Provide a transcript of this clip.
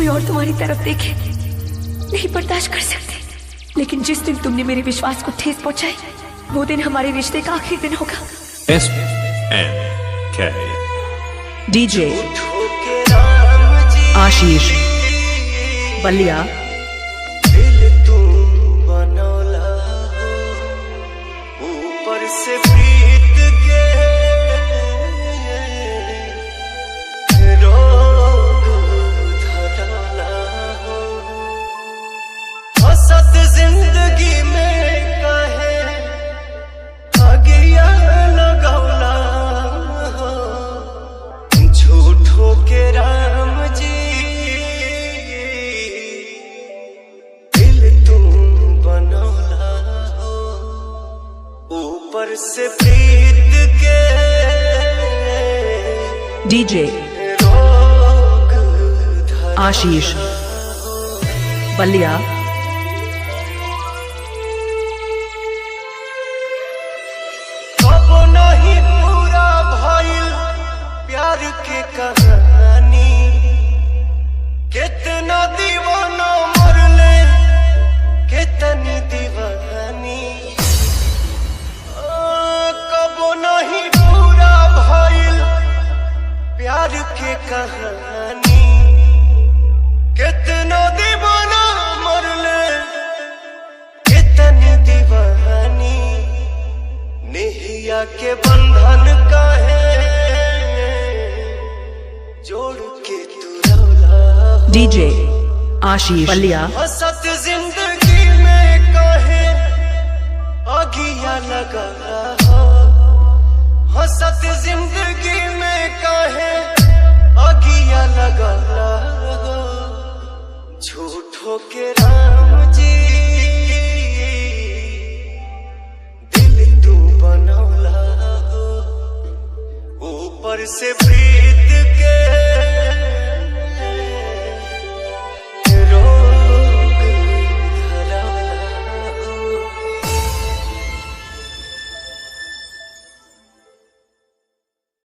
कोई और तुम्हारी तरफ देखे नहीं बर्दाश्त कर सकते, लेकिन जिस दिन तुमने मेरे विश्वास को ठेस पहुंचाई वो दिन हमारे रिश्ते का आखिरी दिन होगा। SNK DJ आशीष बलिया। दिल तू बनौला हो ऊपर से प्रीत के रोग धरला हो, हसत जिंदगी में कहे आगिया लगौला हो, झूठो के राम जी ऊपर से प्रीत के DJ रोग आशीष बलिया। कब नहीं पूरा भइल प्यार के कहानी, कितना दीवाना मरले कितनी दीवानी, नहीं पूरा भइल प्यार के कहानी, कितना दीवाना मरले कितनी दीवानी, नेहिया के बंधन काहे जोड़ के तू रौला हो, DJ आशीष बलिया। हसत जिंदगी में काहे आगिया लगा हो, हसत जिंदगी में काहे आगिया लगा हो, झूठो के राम जी दिल तू बनौला हो ऊपर से प्रिय